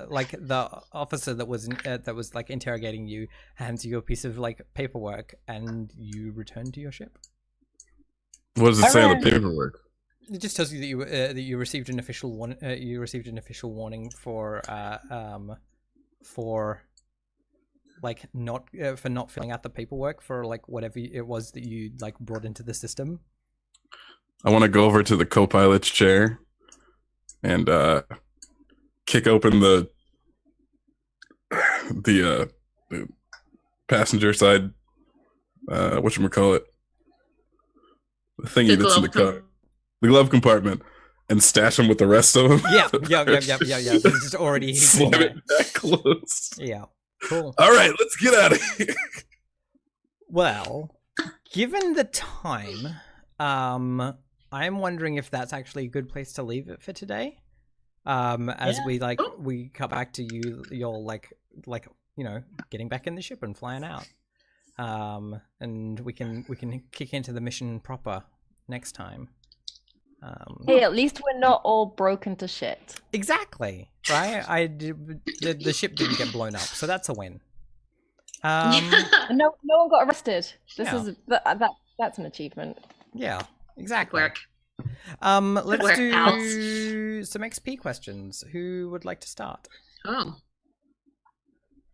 like the officer that was like interrogating you hands you a piece of like paperwork, and you return to your ship. What does it say on the paperwork? It just tells you that you received an official warning for like not for not filling out the paperwork for like whatever it was that you like brought into the system. I want to go over to the co-pilot's chair and kick open the passenger side whatchamacallit, the thingy that's in the car, the glove compartment, and stash them with the rest of them. Yeah. It's just already slam it back close. Yeah, cool. All right, let's get out of here. Well, given the time, I'm wondering if that's actually a good place to leave it for today. As we cut back to you're like getting back in the ship and flying out. And we can kick into the mission proper next time. Hey, at least we're not all broken to shit. Exactly, right? The ship didn't get blown up, so that's a win. No one got arrested. This Yeah. that's an achievement. Yeah, exactly. Work. Let's Work, do pals. some XP questions. Who would like to start? Oh.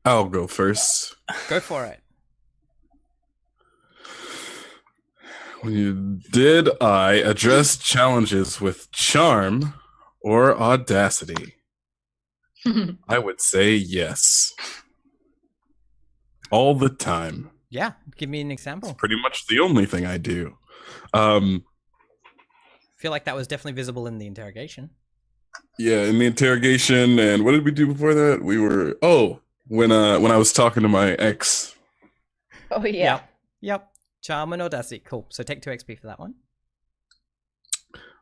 I'll go first. Go for it. Did I address challenges with charm or audacity? I would say yes. All the time. Yeah, give me an example. It's pretty much the only thing I do. I feel like that was definitely visible in the interrogation. Yeah, in the interrogation, and what did we do before that? We were when I was talking to my ex. Oh yeah. Yep. Charm and audacity. Cool. So take 2 XP for that one.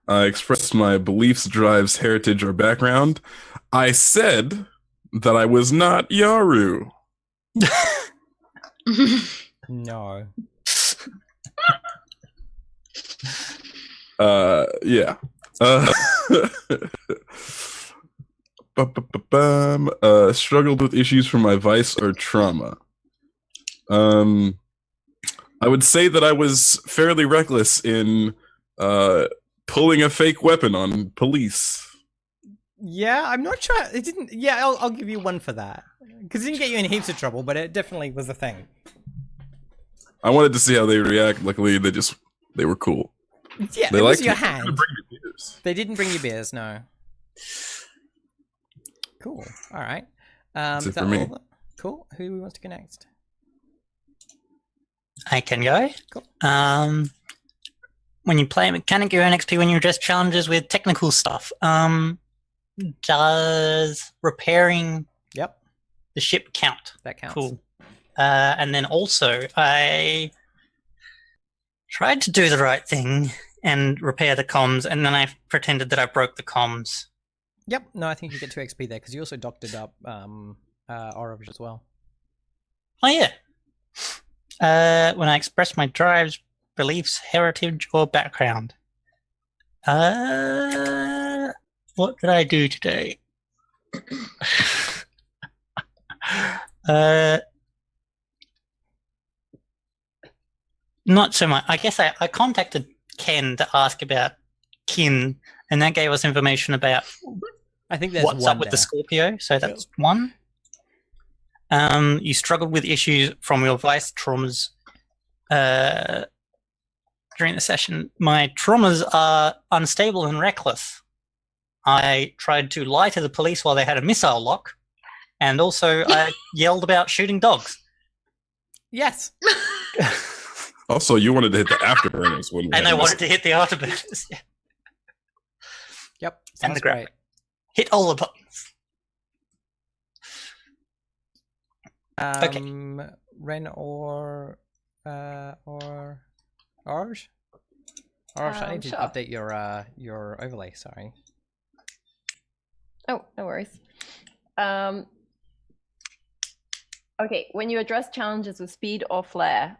I expressed my beliefs, drives, heritage, or background. I said that I was not Yaru. No. Yeah. Struggled with issues from my vice or trauma. I would say that I was fairly reckless in pulling a fake weapon on police. Yeah, I'm not sure. It didn't. Yeah, I'll give you 1 for that because it didn't get you in heaps of trouble, but it definitely was a thing. I wanted to see how they react. Luckily, they were cool. Yeah, they it was liked your it. hand. Bring me beers. They didn't bring you beers, no. Cool. All right. That's it is that for me. all? Cool. Who wants to go next? I can go. Cool. When you play a mechanic, you earn XP when you address challenges with technical stuff. Does repairing Yep, the ship count? that counts. Cool. And then also, I tried to do the right thing and repair the comms, and then I pretended that I broke the comms. Yep. No, I think you get 2 XP there because you also doctored up Orovage as well. Oh, yeah. When I express my drives, beliefs, heritage, or background. What did I do today? Not so much. I guess I contacted Ken to ask about kin, and that gave us information about I think there's what's one up with there. the Scorpio. So that's 1. You struggled with issues from your vice traumas during the session. My traumas are unstable and reckless. I tried to lie to the police while they had a missile lock, and also I yelled about shooting dogs. Yes. Also, you wanted to hit the afterburners when we And had I this. wanted to hit the afterburners. Yeah. Yep. And Sounds the great. graphic. Hit all the buttons. Okay. Ren or Orange? Orange, I need to Sure. update your overlay. Sorry. Oh, no worries. Okay, when you address challenges with speed or flair,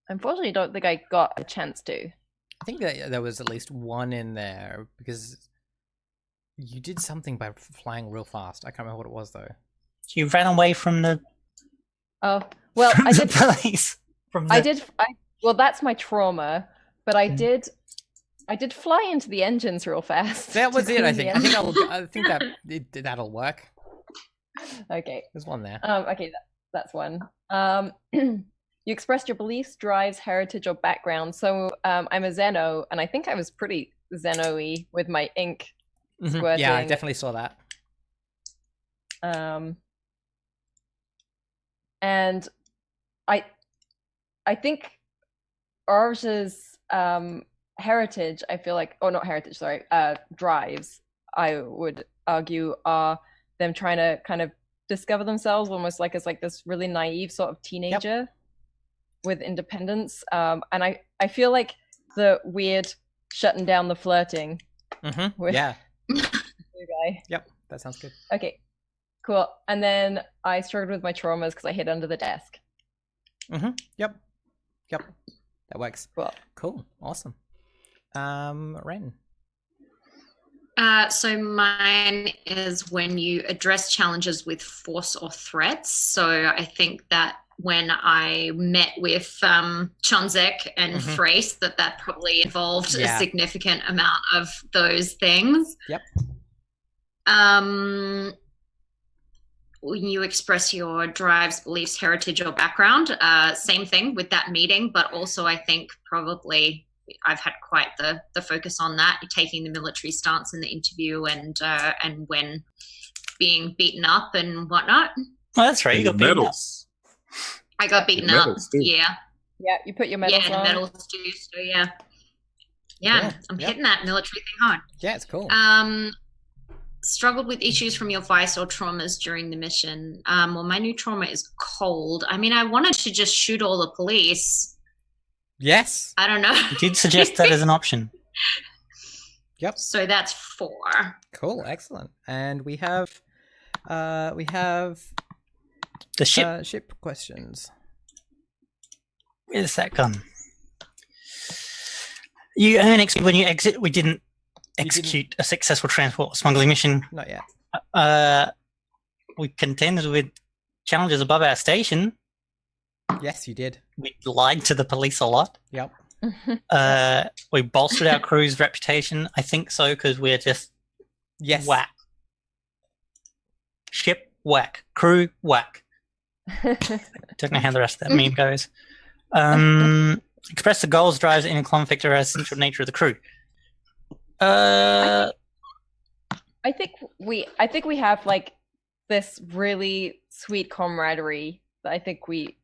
unfortunately, I don't think I got a chance to. I think that there was at least 1 in there because You did something by flying real fast. I can't remember what it was though. You ran away from the Oh, well, from I the did. police. From the... I did. Well, that's my trauma. But I did fly into the engines real fast. That was to it. I clean think. the I think that'll work. Okay. There's one there. Okay, that's one. You expressed your beliefs, drives, heritage, or background. So I'm a Xeno, and I think I was pretty Xeno-y with my ink squirting. Yeah, I definitely saw that. And I think Orange's heritage, I feel like, oh, not heritage, sorry, drives, I would argue, are them trying to kind of discover themselves almost like as like this really naive sort of teenager with independence. And I feel like the weird shutting down the flirting with Yeah. the guy. Yep, that sounds good. Okay, cool. And then I struggled with my traumas because I hid under the desk. Yep. That works. Cool. Awesome. Ren. So mine is when you address challenges with force or threats. So I think that when I met with Chonzek and Thrace, that probably involved a significant amount of those things. Yep. When you express your drives, beliefs, heritage, or background, same thing with that meeting, but also I think probably I've had quite the focus on that, taking the military stance in the interview and when being beaten up and whatnot. Oh, that's right. You got beaten up. I got beaten up. Yeah. Yeah, you put your medals on. Yeah, medals too. So yeah. Yeah, cool. I'm hitting that military thing hard. Yeah, it's cool. Struggled with issues from your vice or traumas during the mission. Well, my new trauma is cold. I mean, I wanted to just shoot all the police. Yes. I don't know. You did suggest that as an option. Yep. So that's 4. Cool. Excellent. And we have the ship questions. Where's that gone? You earn XP when you exit. We didn't execute a successful transport or smuggling mission. Not yet. We contended with challenges above our station. Yes, you did. We lied to the police a lot. Yep. We bolstered our crew's reputation. I think so, because we're just whack. Ship whack. Crew whack. Don't know how the rest of that meme goes. Express the goals, drives, and conflict are essential nature of the crew. I think we have like this really sweet camaraderie that I think we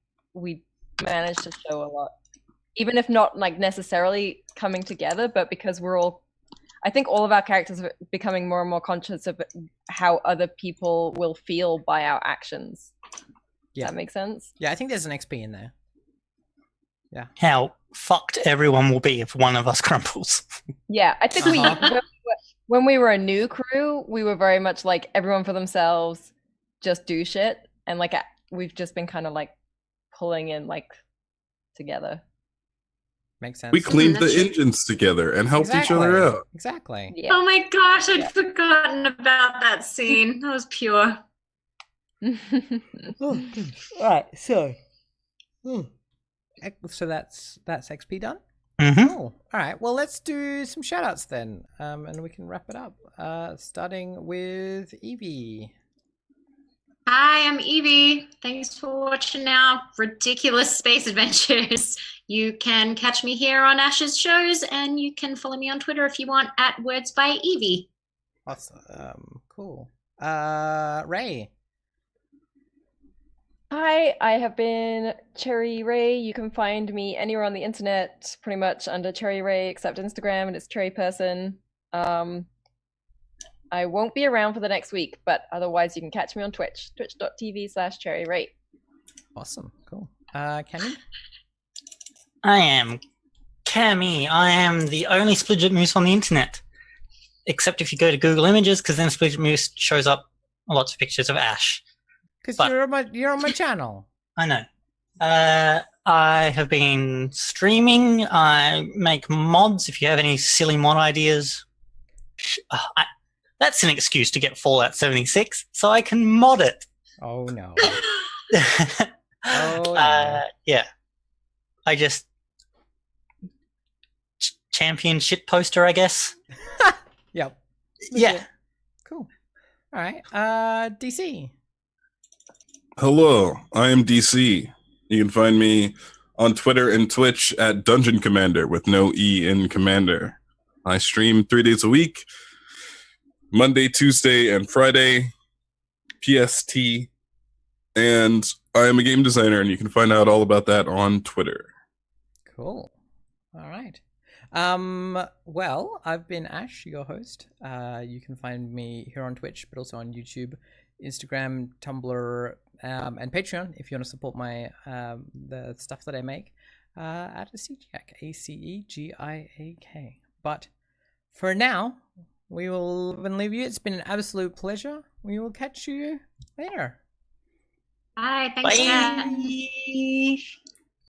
managed to show a lot, even if not like necessarily coming together, but because I think all of our characters are becoming more and more conscious of how other people will feel by our actions. Yeah. Does that make sense? Yeah, I think there's an XP in there. Yeah. How fucked everyone will be if one of us crumbles. Yeah, I think when we were a new crew, we were very much like everyone for themselves, just do shit, and like we've just been kind of like pulling in like together. Makes sense. We cleaned the engines together and helped each other out. Exactly. Yeah. Oh my gosh, I'd forgotten about that scene. That was pure. All right, so that's XP done. Cool. All right, well, let's do some shout outs then, and we can wrap it up, starting with Evie. Hi, I'm Evie. Thanks for watching our ridiculous space adventures. You can catch me here on Ash's shows, and you can follow me on Twitter if you want at Words by Evie. Awesome. Cool. Ray. Hi, I have been Cherry Ray. You can find me anywhere on the internet, pretty much under Cherry Ray, except Instagram, and it's Cherry Person. I won't be around for the next week, but otherwise you can catch me on Twitch, twitch.tv/cherryray. Awesome. Cool. Cammy? I am Cammy. I am the only Split Moose on the internet, except if you go to Google Images, because then Split Moose shows up lots of pictures of Ash. Because you're on my channel. I know. I have been streaming. I make mods. If you have any silly mod ideas, That's an excuse to get Fallout 76, so I can mod it. Oh no. Oh no. Yeah. I just champion shit poster, I guess. Yep. Yeah. Cool. All right. DC. Hello, I am DC. You can find me on Twitter and Twitch at Dungeon Commander with no E in Commander. I stream 3 days a week, Monday, Tuesday, and Friday, PST. And I am a game designer, and you can find out all about that on Twitter. Cool. All right. Well, I've been Ash, your host. You can find me here on Twitch, but also on YouTube, Instagram, Tumblr, and Patreon if you want to support my the stuff that I make at Acegiak, ACEGIAK. But for now, we will leave you. It's been an absolute pleasure. We will catch you later. Bye. Thanks, Kat. Bye.